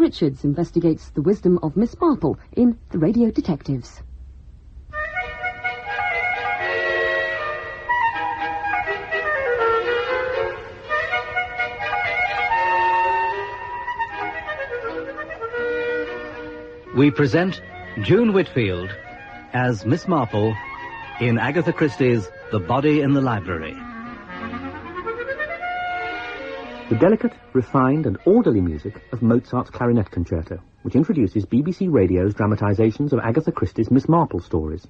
Richards investigates the wisdom of Miss Marple in The Radio Detectives. We present June Whitfield as Miss Marple in Agatha Christie's The Body in the Library. The delicate, refined and orderly music of Mozart's Clarinet Concerto, which introduces BBC Radio's dramatisations of Agatha Christie's Miss Marple stories.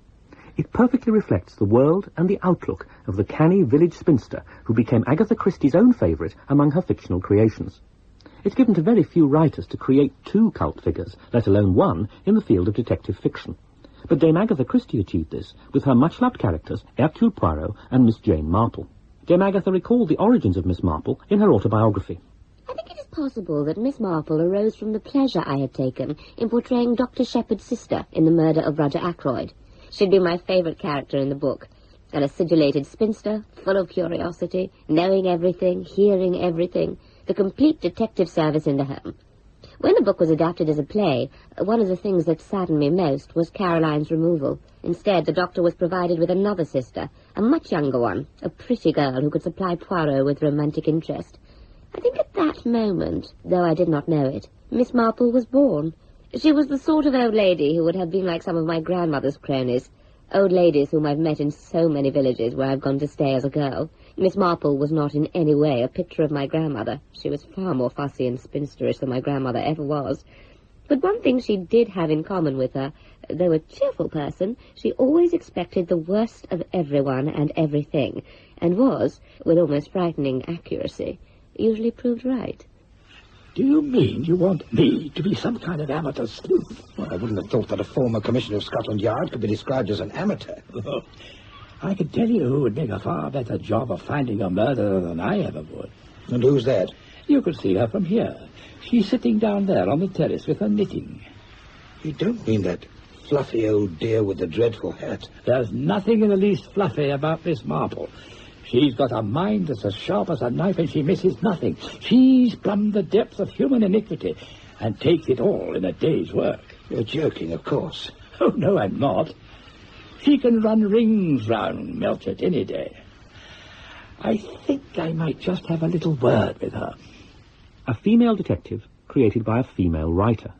It perfectly reflects the world and the outlook of the canny village spinster who became Agatha Christie's own favourite among her fictional creations. It's given to very few writers to create two cult figures, let alone one, in the field of detective fiction. But Dame Agatha Christie achieved this with her much-loved characters Hercule Poirot and Miss Jane Marple. Dame Agatha recalled the origins of Miss Marple in her autobiography. I think it is possible that Miss Marple arose from the pleasure I had taken in portraying Dr. Shepherd's sister in The Murder of Roger Ackroyd. She'd been my favourite character in the book. An acidulated spinster, full of curiosity, knowing everything, hearing everything, the complete detective service in the home. When the book was adapted as a play, one of the things that saddened me most was Caroline's removal. Instead, the doctor was provided with another sister, a much younger one, a pretty girl who could supply Poirot with romantic interest. I think at that moment, though I did not know it, Miss Marple was born. She was the sort of old lady who would have been like some of my grandmother's cronies, old ladies whom I've met in so many villages where I've gone to stay as a girl. Miss Marple was not in any way a picture of my grandmother. She was far more fussy and spinsterish than my grandmother ever was. But one thing she did have in common with her, though a cheerful person, she always expected the worst of everyone and everything, and was, with almost frightening accuracy, usually proved right. Do you mean you want me to be some kind of amateur sleuth? Well, I wouldn't have thought that a former commissioner of Scotland Yard could be described as an amateur. I can tell you who would make a far better job of finding a murderer than I ever would. And who's that? You could see her from here. She's sitting down there on the terrace with her knitting. You don't mean that fluffy old dear with the dreadful hat? There's nothing in the least fluffy about Miss Marple. She's got a mind that's as sharp as a knife, and she misses nothing. She's plumbed the depths of human iniquity and takes it all in a day's work. You're joking, of course. Oh, no, I'm not. She can run rings round Melchett any day. I think I might just have a little word with her. A female detective created by a female writer.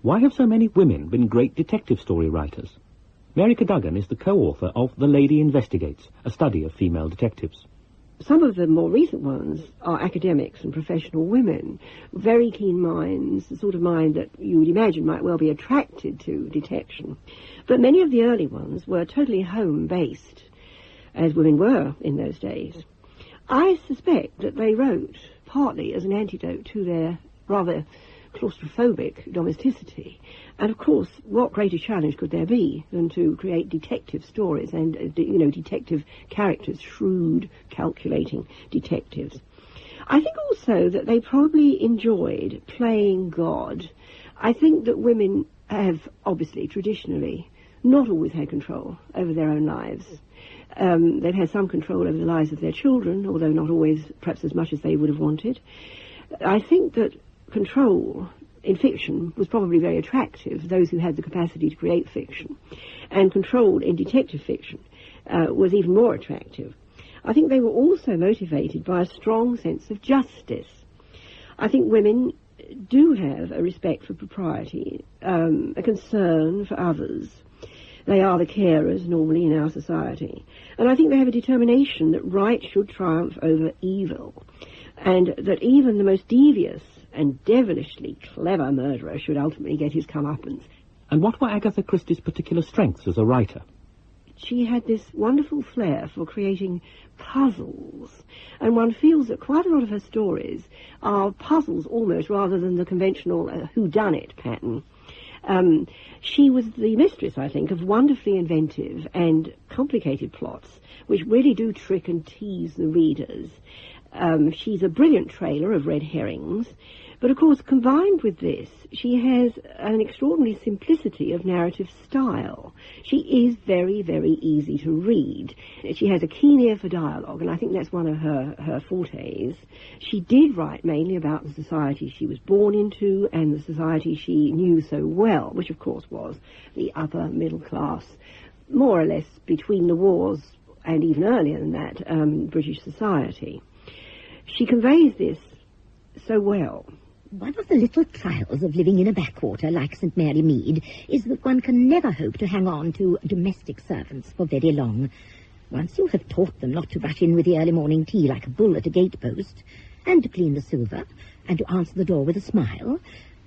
Why have so many women been great detective story writers? Mary Cadogan is the co-author of The Lady Investigates, a study of female detectives. Some of the more recent ones are academics and professional women, very keen minds, the sort of mind that you would imagine might well be attracted to detection. But many of the early ones were totally home-based, as women were in those days. I suspect that they wrote partly as an antidote to their rather claustrophobic domesticity. And, of course, what greater challenge could there be than to create detective stories and, detective characters, shrewd, calculating detectives. I think also that they probably enjoyed playing God. I think that women have, obviously, traditionally, not always had control over their own lives. They've had some control over the lives of their children, although not always, perhaps as much as they would have wanted. I think that control in fiction was probably very attractive, those who had the capacity to create fiction. And control in detective fiction was even more attractive. I think they were also motivated by a strong sense of justice. I think women do have a respect for propriety, a concern for others. They are the carers normally in our society. And I think they have a determination that right should triumph over evil, and that even the most devious and devilishly clever murderer should ultimately get his comeuppance. And what were Agatha Christie's particular strengths as a writer? She had this wonderful flair for creating puzzles, and one feels that quite a lot of her stories are puzzles almost, rather than the conventional whodunit pattern. She was the mistress, I think, of wonderfully inventive and complicated plots, which really do trick and tease the readers. She's a brilliant trailer of red herrings, But of course, combined with this, she has an extraordinary simplicity of narrative style. She is very, very easy to read. She has a keen ear for dialogue, and I think that's one of her fortes. She did write mainly about the society she was born into and the society she knew so well, which of course was the upper middle class, more or less between the wars and even earlier than that, British society. She conveys this so well. One of the little trials of living in a backwater like St. Mary Mead is that one can never hope to hang on to domestic servants for very long. Once you have taught them not to rush in with the early morning tea like a bull at a gatepost, and to clean the silver, and to answer the door with a smile,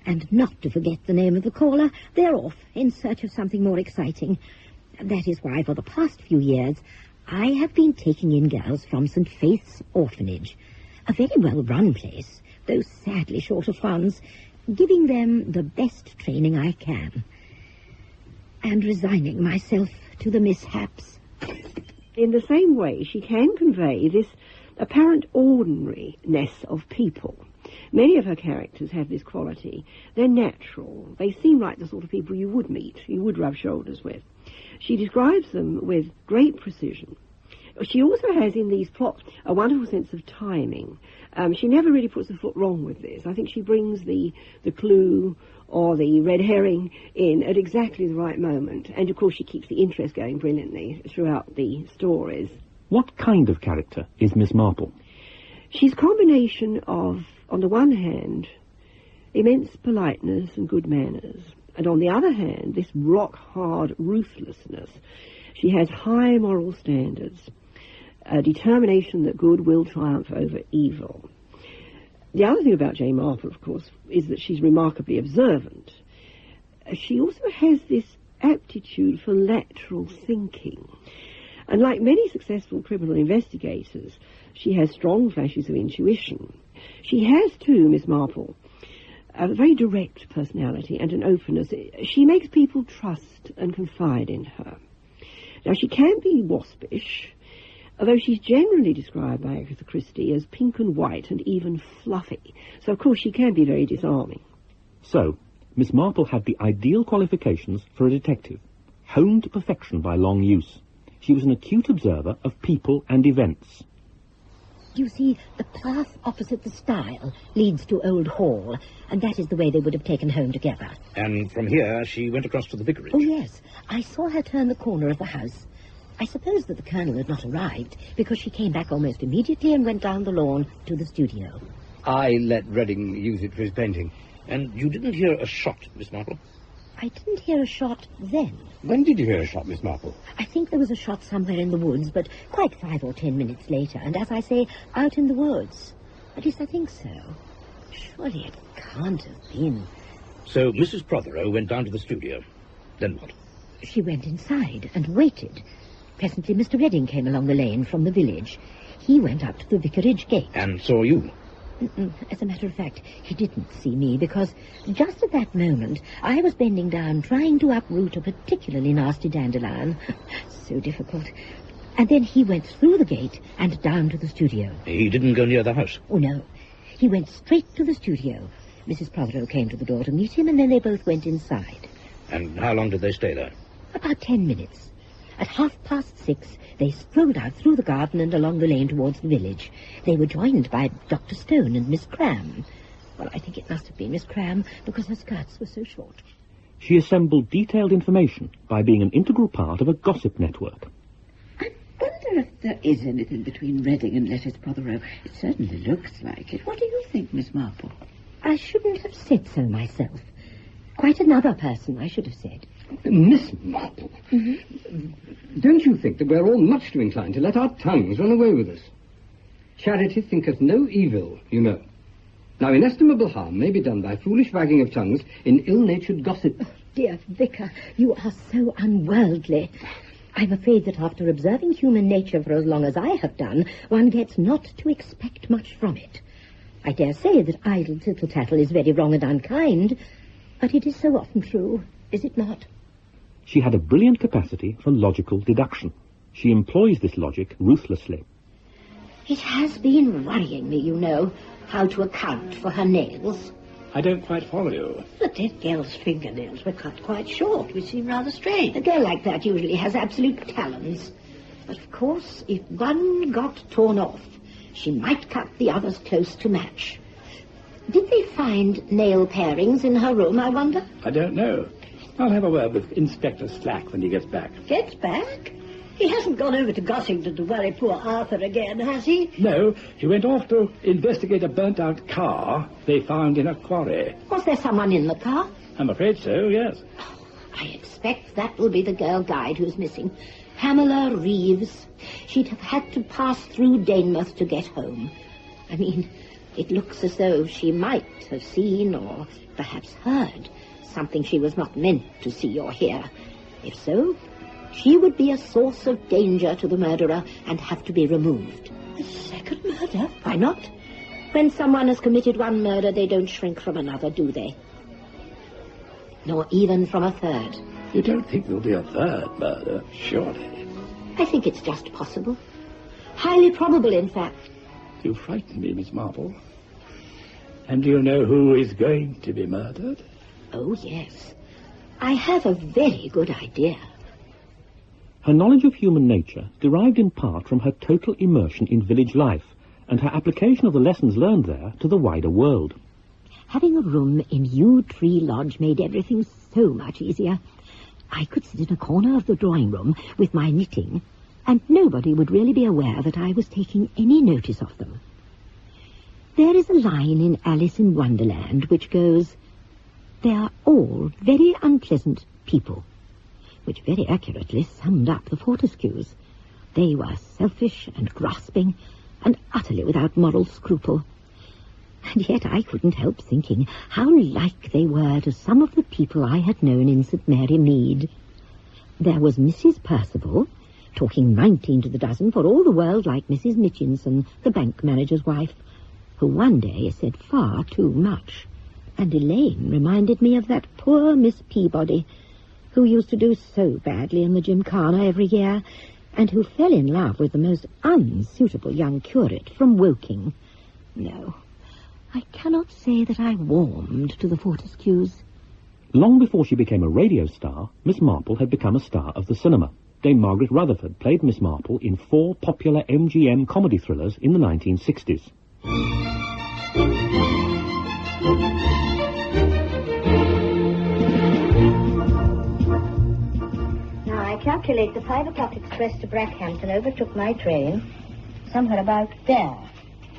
and not to forget the name of the caller, they're off in search of something more exciting. That is why, for the past few years, I have been taking in girls from St. Faith's Orphanage, a very well-run place, though sadly short of funds, giving them the best training I can, and resigning myself to the mishaps. In the same way, she can convey this apparent ordinariness of people. Many of her characters have this quality. They're natural. They seem like the sort of people you would meet, you would rub shoulders with. She describes them with great precision. She also has in these plots a wonderful sense of timing. She never really puts a foot wrong with this. I think she brings the clue or the red herring in at exactly the right moment. And, of course, she keeps the interest going brilliantly throughout the stories. What kind of character is Miss Marple? She's a combination of, on the one hand, immense politeness and good manners, and on the other hand, this rock-hard ruthlessness. She has high moral standards, a determination that good will triumph over evil. The other thing about Jane Marple, of course, is that she's remarkably observant. She also has this aptitude for lateral thinking. And like many successful criminal investigators, she has strong flashes of intuition. She has, too, Miss Marple, a very direct personality and an openness. She makes people trust and confide in her. Now, she can be waspish, although she's generally described by Agatha Christie as pink and white and even fluffy. So, of course, she can be very disarming. So, Miss Marple had the ideal qualifications for a detective, honed to perfection by long use. She was an acute observer of people and events. You see, the path opposite the stile leads to Old Hall, and that is the way they would have taken home together. And from here she went across to the vicarage? Oh, yes. I saw her turn the corner of the house. I suppose that the Colonel had not arrived, because she came back almost immediately and went down the lawn to the studio. I let Redding use it for his painting. And you didn't hear a shot, Miss Marple? I didn't hear a shot then. When did you hear a shot, Miss Marple? I think there was a shot somewhere in the woods, but quite 5 or 10 minutes later, and as I say, out in the woods. At least I think so. Surely it can't have been. So Mrs. Prothero went down to the studio. Then what? She went inside and waited. Presently Mr. Redding came along the lane from the village. He went up to the vicarage gate. And saw you? As a matter of fact, he didn't see me, because just at that moment I was bending down trying to uproot a particularly nasty dandelion. So difficult. And then he went through the gate and down to the studio. He didn't go near the house? Oh, no. He went straight to the studio. Mrs. Prothero came to the door to meet him, and then they both went inside. And how long did they stay there? About 10 minutes. At 6:30, they strolled out through the garden and along the lane towards the village. They were joined by Dr. Stone and Miss Cram. Well, I think it must have been Miss Cram, because her skirts were so short. She assembled detailed information by being an integral part of a gossip network. I wonder if there is anything between Redding and Lettice Prothero. It certainly looks like it. What do you think, Miss Marple? I shouldn't have said so myself. Quite another person, I should have said. Miss Marple, don't you think that we're all much too inclined to let our tongues run away with us? Charity thinketh no evil, you know. Now, inestimable harm may be done by foolish wagging of tongues in ill-natured gossip. Oh, dear Vicar, you are so unworldly. I'm afraid that after observing human nature for as long as I have done, one gets not to expect much from it. I dare say that idle tittle-tattle is very wrong and unkind, but it is so often true, is it not? She had a brilliant capacity for logical deduction. She employs this logic ruthlessly. It has been worrying me, you know, how to account for her nails. I don't quite follow you. The dead girl's fingernails were cut quite short, which seemed rather strange. A girl like that usually has absolute talons. But, of course, if one got torn off, she might cut the others close to match. Did they find nail parings in her room, I wonder? I don't know. I'll have a word with Inspector Slack when he gets back. Gets back? He hasn't gone over to Gossington to worry poor Arthur again, has he? No, he went off to investigate a burnt-out car they found in a quarry. Was there someone in the car? I'm afraid so, yes. I expect that will be the girl guide who's missing. Pamela Reeves. She'd have had to pass through Danemouth to get home. I mean, it looks as though she might have seen or perhaps heard something she was not meant to see or hear. If so, she would be a source of danger to the murderer and have to be removed. A second murder? Why not? When someone has committed one murder, they don't shrink from another, do they? Nor even from a third. You don't think there'll be a third murder, surely? I think it's just possible. Highly probable, in fact. You frighten me, Miss Marple. And do you know who is going to be murdered? Oh, yes. I have a very good idea. Her knowledge of human nature derived in part from her total immersion in village life and her application of the lessons learned there to the wider world. Having a room in Yew Tree Lodge made everything so much easier. I could sit in a corner of the drawing room with my knitting, and nobody would really be aware that I was taking any notice of them. There is a line in Alice in Wonderland which goes, "They are all very unpleasant people," which very accurately summed up the Fortescues. They were selfish and grasping and utterly without moral scruple. And yet I couldn't help thinking how like they were to some of the people I had known in St. Mary Mead. There was Mrs. Percival, talking 19 to the dozen, for all the world like Mrs. Mitchinson, the bank manager's wife, who one day said far too much. And Elaine reminded me of that poor Miss Peabody, who used to do so badly in the Gymkhana every year, and who fell in love with the most unsuitable young curate from Woking. No, I cannot say that I warmed to the Fortescues. Long before she became a radio star, Miss Marple had become a star of the cinema. Dame Margaret Rutherford played Miss Marple in 4 popular MGM comedy thrillers in the 1960s. Now, I calculate the 5 o'clock express to Brackhampton overtook my train somewhere about there.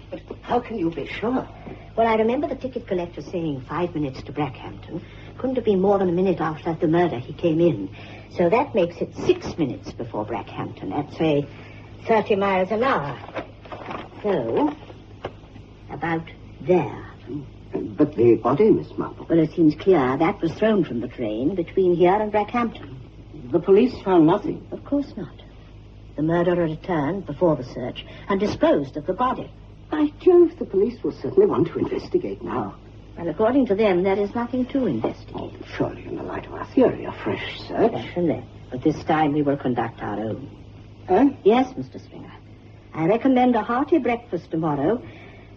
But how can you be sure? Well, I remember the ticket collector saying 5 minutes to Brackhampton. Couldn't have been more than a minute after the murder he came in. So that makes it 6 minutes before Brackhampton. That's, say, 30 miles an hour. So, about there. But the body, Miss Marple? Well, it seems clear that was thrown from the train between here and Brackhampton. The police found nothing. Of course not. The murderer returned before the search and disposed of the body. By Jove, the police will certainly want to investigate now. Well, according to them, there is nothing to investigate. Oh, surely in the light of our theory, a fresh search. Certainly. But this time we will conduct our own. Eh? Yes, Mr. Stringer. I recommend a hearty breakfast tomorrow.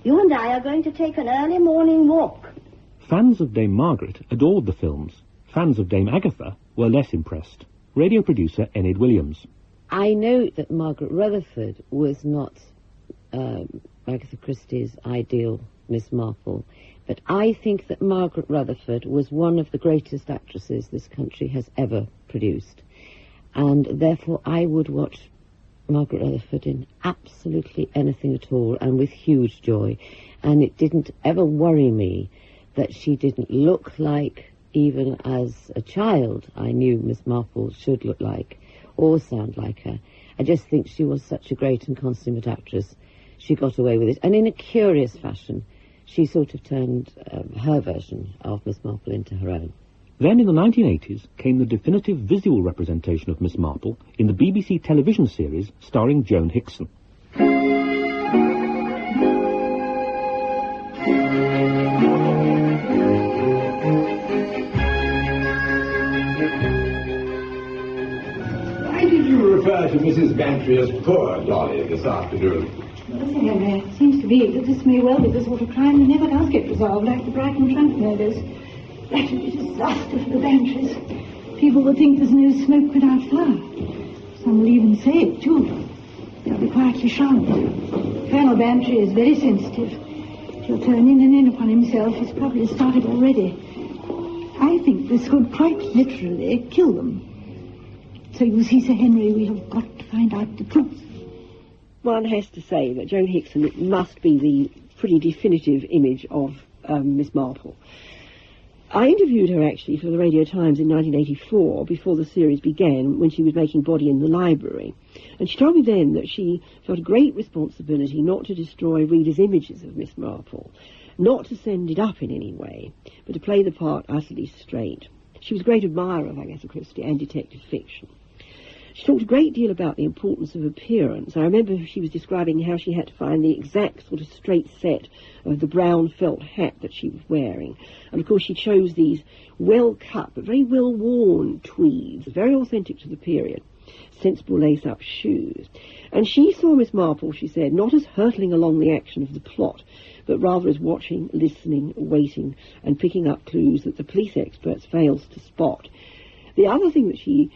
You and I are going to take an early morning walk. Fans of Dame Margaret adored the films. Fans of Dame Agatha were less impressed. Radio producer Enid Williams. I know that Margaret Rutherford was not Agatha Christie's ideal Miss Marple, but I think that Margaret Rutherford was one of the greatest actresses this country has ever produced. And therefore I would watch Margaret Rutherford in absolutely anything at all, and with huge joy. And it didn't ever worry me that she didn't look like, even as a child, I knew Miss Marple should look like, or sound like her. I just think she was such a great and consummate actress. She got away with it. And in a curious fashion, she sort of turned her version of Miss Marple into her own. Then in the 1980s came the definitive visual representation of Miss Marple in the BBC television series starring Joan Hickson. Why did you refer to Mrs. Bantry as poor Dolly this afternoon? Listen, Henry, it seems to me that this may well be the sort of crime that never does get resolved, like the Brighton trunk murders. That would be a disaster for the Banshees. People would think there's no smoke without fire. Some will even say it, too. They'll be quietly shunned. Colonel Bantry is very sensitive. He'll turn in upon himself. He's probably started already. I think this would quite literally kill them. So you see, Sir Henry, we have got to find out the truth. One has to say that Joan Hickson must be the pretty definitive image of Miss Marple. I interviewed her, actually, for the Radio Times in 1984, before the series began, when she was making Body in the Library. And she told me then that she felt a great responsibility not to destroy readers' images of Miss Marple, not to send it up in any way, but to play the part utterly straight. She was a great admirer of Agatha Christie and detective fiction. She talked a great deal about the importance of appearance. I remember she was describing how she had to find the exact sort of straight set of the brown felt hat that she was wearing. And of course she chose these well-cut but very well-worn tweeds, very authentic to the period, sensible lace-up shoes. And she saw Miss Marple, she said, not as hurtling along the action of the plot, but rather as watching, listening, waiting, and picking up clues that the police experts failed to spot. The other thing that she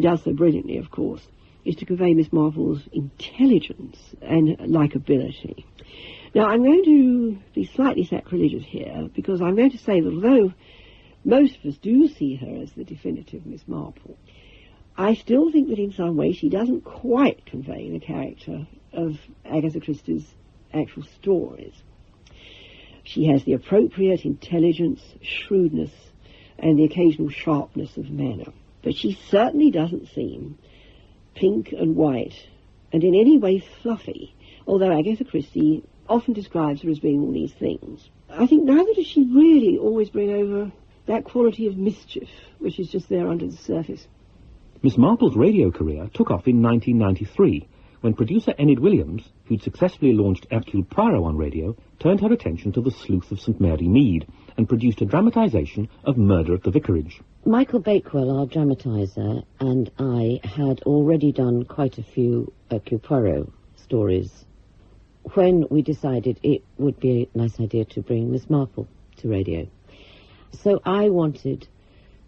does so brilliantly, of course, is to convey Miss Marple's intelligence and likability. Now, I'm going to be slightly sacrilegious here, because I'm going to say that although most of us do see her as the definitive Miss Marple, I still think that in some way she doesn't quite convey the character of Agatha Christie's actual stories. She has the appropriate intelligence, shrewdness, and the occasional sharpness of manner. But she certainly doesn't seem pink and white and in any way fluffy, although Agatha Christie often describes her as being all these things. I think neither does she really always bring over that quality of mischief which is just there under the surface. Miss Marple's radio career took off in 1993, when producer Enid Williams, who'd successfully launched Hercule Poirot on radio, turned her attention to the sleuth of St Mary Mead and produced a dramatisation of Murder at the Vicarage. Michael Bakewell, our dramatiser, and I had already done quite a few Hercule Poirot stories when we decided it would be a nice idea to bring Miss Marple to radio. So I wanted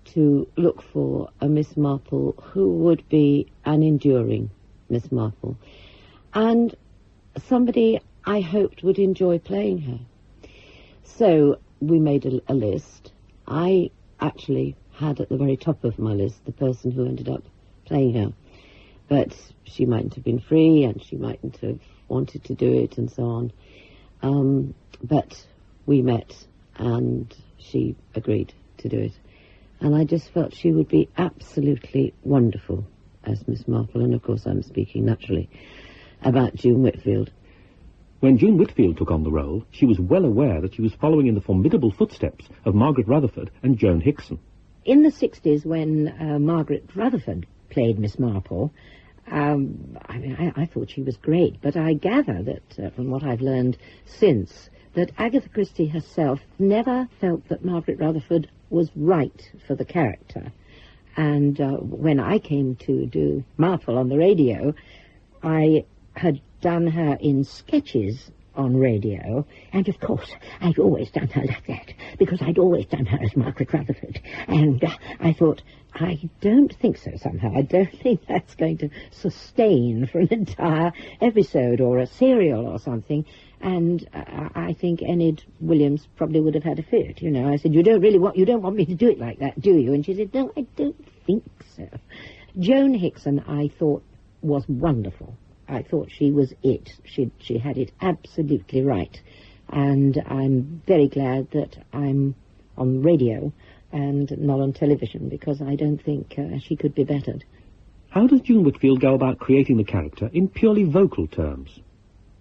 to look for a Miss Marple who would be an enduring Miss Marple, and somebody I hoped would enjoy playing her. So we made a list. I actually had at the very top of my list the person who ended up playing her, but she mightn't have been free and she mightn't have wanted to do it and so on. But we met and she agreed to do it, and I just felt she would be absolutely wonderful as Miss Marple, and of course I'm speaking naturally about June Whitfield. When June Whitfield took on the role, she was well aware that she was following in the formidable footsteps of Margaret Rutherford and Joan Hickson. In the 60s, when Margaret Rutherford played Miss Marple, I thought she was great, but I gather that, from what I've learned since, that Agatha Christie herself never felt that Margaret Rutherford was right for the character. And when I came to do Marple on the radio, I had done her in sketches on radio, and of course I'd always done her like that, because I'd always done her as Margaret Rutherford. And I thought, I don't think so somehow. I don't think that's going to sustain for an entire episode or a serial or something. And I think Enid Williams probably would have had a fit, you know. I said, you don't want me to do it like that, do you? And she said, no, I don't think so. Joan Hickson, I thought, was wonderful. I thought she was it. She had it absolutely right. And I'm very glad that I'm on radio and not on television, because I don't think she could be bettered. How does June Whitfield go about creating the character in purely vocal terms?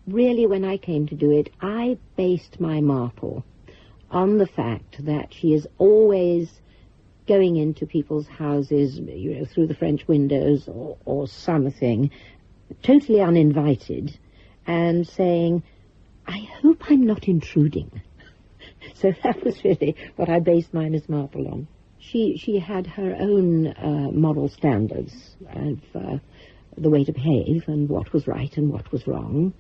Really, when I came to do it, I based my Marple on the fact that she is always going into people's houses, you know, through the French windows or something, totally uninvited, and saying, I hope I'm not intruding. So that was really what I based my Miss Marple on. She had her own moral standards of the way to behave and what was right and what was wrong.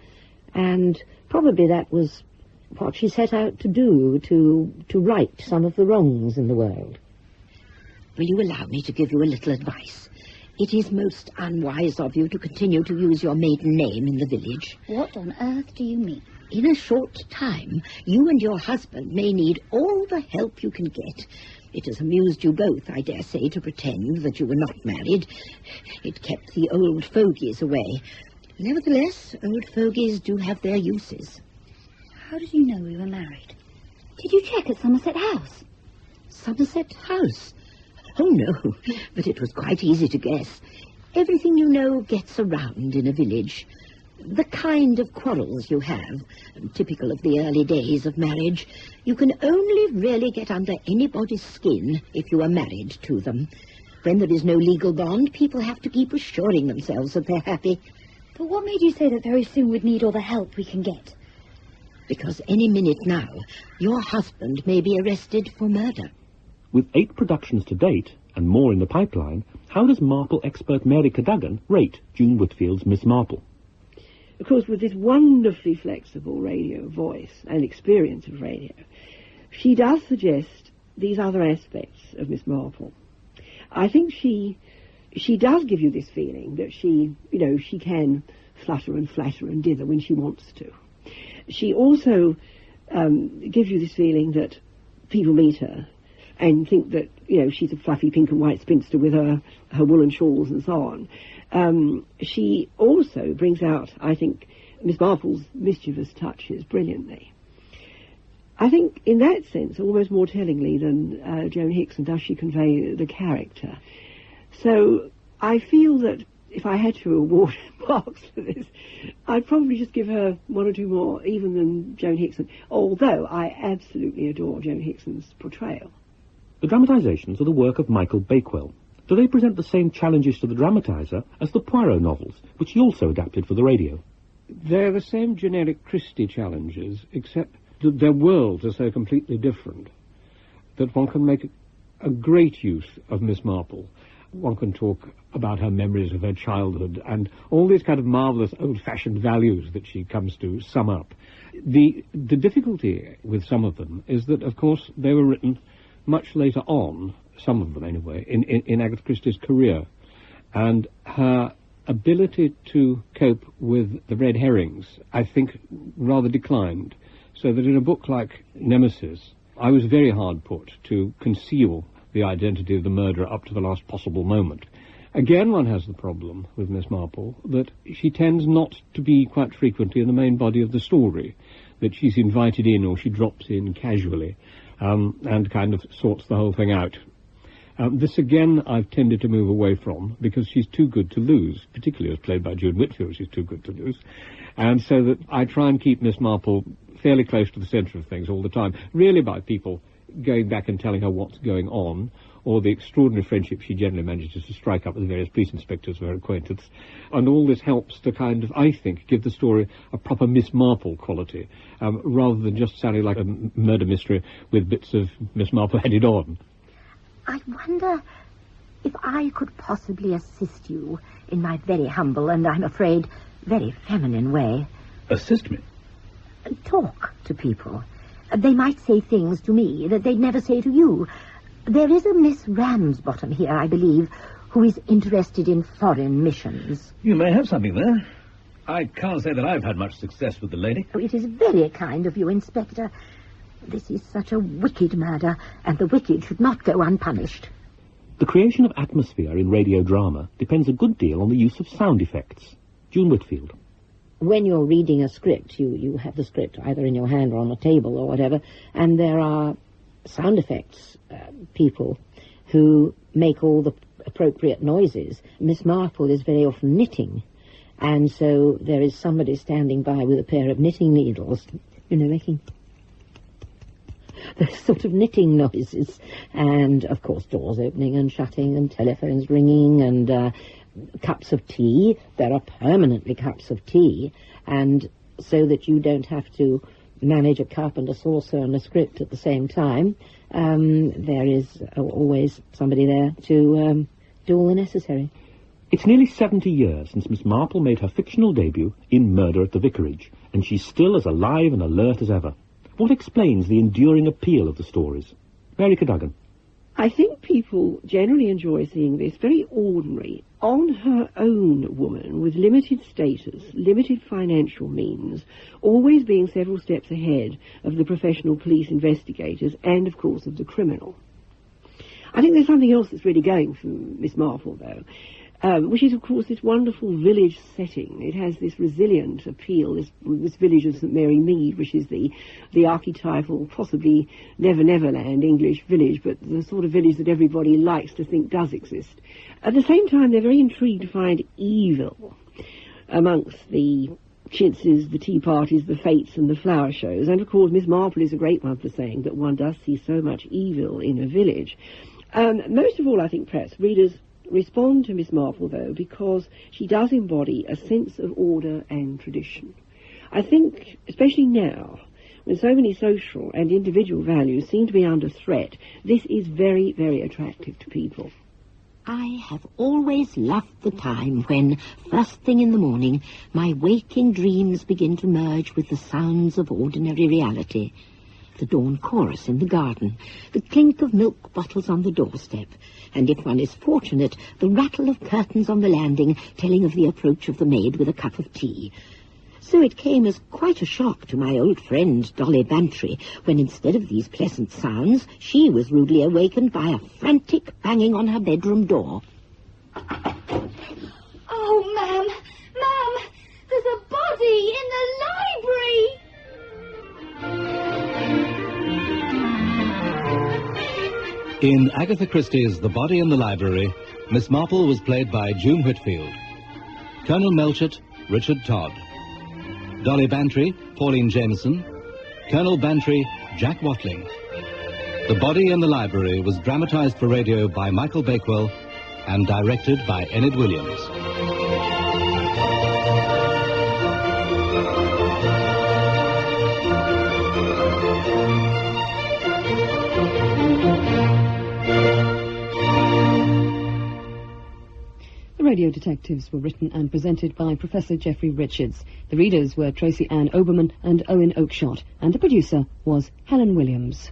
And probably that was what she set out to do, to right some of the wrongs in the world. Will you allow me to give you a little advice? It is most unwise of you to continue to use your maiden name in the village. What on earth do you mean? In a short time, you and your husband may need all the help you can get. It has amused you both, I dare say, to pretend that you were not married. It kept the old fogies away. Nevertheless, old fogies do have their uses. How did you know we were married? Did you check at Somerset House? Somerset House? Oh, no, but it was quite easy to guess. Everything you know gets around in a village. The kind of quarrels you have, typical of the early days of marriage, you can only really get under anybody's skin if you are married to them. When there is no legal bond, people have to keep assuring themselves that they're happy. But what made you say that very soon we'd need all the help we can get? Because any minute now, your husband may be arrested for murder. With 8 productions to date, and more in the pipeline, how does Marple expert Mary Cadogan rate June Whitfield's Miss Marple? Of course, with this wonderfully flexible radio voice and experience of radio, she does suggest these other aspects of Miss Marple. I think she does give you this feeling that she can flutter and flatter and dither when she wants to. She also gives you this feeling that people meet her and think that, she's a fluffy pink and white spinster with her woolen shawls and so on. She also brings out, I think, Miss Marple's mischievous touches brilliantly. I think, in that sense, almost more tellingly than Joan Hickson does she convey the character. So I feel that if I had to award marks for this, I'd probably just give her 1 or 2 more, even than Joan Hickson, although I absolutely adore Joan Hickson's portrayal. The dramatisations are the work of Michael Bakewell. Do they present the same challenges to the dramatiser as the Poirot novels, which he also adapted for the radio? They're the same generic Christie challenges, except that their worlds are so completely different that one can make a great use of Miss Marple. One can talk about her memories of her childhood and all these kind of marvellous old-fashioned values that she comes to sum up. The difficulty with some of them is that, of course, they were written much later on, some of them anyway, in Agatha Christie's career. And her ability to cope with the red herrings, I think, rather declined. So that in a book like Nemesis, I was very hard put to conceal the identity of the murderer up to the last possible moment. Again, one has the problem with Miss Marple that she tends not to be quite frequently in the main body of the story, that she's invited in or she drops in casually and kind of sorts the whole thing out. This, again, I've tended to move away from because she's too good to lose, particularly as played by June Whitfield, she's too good to lose. And so that I try and keep Miss Marple fairly close to the centre of things all the time, really by people going back and telling her what's going on, or the extraordinary friendship she generally manages to strike up with the various police inspectors of her acquaintance. And all this helps to kind of, I think, give the story a proper Miss Marple quality, rather than just sounding like a murder mystery with bits of Miss Marple added on. I wonder if I could possibly assist you in my very humble and, I'm afraid, very feminine way. Assist me? Talk to people. They might say things to me that they'd never say to you. There is a Miss Ramsbottom here, I believe, who is interested in foreign missions. You may have something there. I can't say that I've had much success with the lady. Oh, it is very kind of you, Inspector. This is such a wicked murder, and the wicked should not go unpunished. The creation of atmosphere in radio drama depends a good deal on the use of sound effects. June Whitfield. When you're reading a script, you have the script either in your hand or on a table or whatever, and there are sound effects people who make all the appropriate noises. Miss Marple is very often knitting, and so there is somebody standing by with a pair of knitting needles, making those sort of knitting noises, and of course doors opening and shutting and telephones ringing and cups of tea. There are permanently cups of tea, and so that you don't have to manage a cup and a saucer and a script at the same time, there is always somebody there to do all the necessary. It's nearly 70 years since Miss Marple made her fictional debut in Murder at the Vicarage, and she's still as alive and alert as ever. What explains the enduring appeal of the stories? Mary Cadogan. I think people generally enjoy seeing this very ordinary, on her own woman with limited status, limited financial means, always being several steps ahead of the professional police investigators and, of course, of the criminal. I think there's something else that's really going for Miss Marple, though, which is, of course, this wonderful village setting. It has this resilient appeal, this village of St Mary Mead, which is the archetypal, possibly Neverland English village, but the sort of village that everybody likes to think does exist. At the same time, they're very intrigued to find evil amongst the chintzes, the tea parties, the fetes and the flower shows. And, of course, Miss Marple is a great one for saying that one does see so much evil in a village. Most of all, I think, perhaps, readers respond to Miss Marple, though, because she does embody a sense of order and tradition. I think, especially now, when so many social and individual values seem to be under threat, this is very, very attractive to people. I have always loved the time when, first thing in the morning, my waking dreams begin to merge with the sounds of ordinary reality. The dawn chorus in the garden, the clink of milk bottles on the doorstep, and if one is fortunate, the rattle of curtains on the landing telling of the approach of the maid with a cup of tea. So it came as quite a shock to my old friend Dolly Bantry when instead of these pleasant sounds, she was rudely awakened by a frantic banging on her bedroom door. Oh, ma'am, there's a body in the library! In Agatha Christie's The Body in the Library, Miss Marple was played by June Whitfield. Colonel Melchett, Richard Todd. Dolly Bantry, Pauline Jameson. Colonel Bantry, Jack Watling. The Body in the Library was dramatized for radio by Michael Bakewell and directed by Enid Williams. Radio Detectives were written and presented by Professor Geoffrey Richards. The readers were Tracy Ann Oberman and Owen Oakeshott, and the producer was Helen Williams.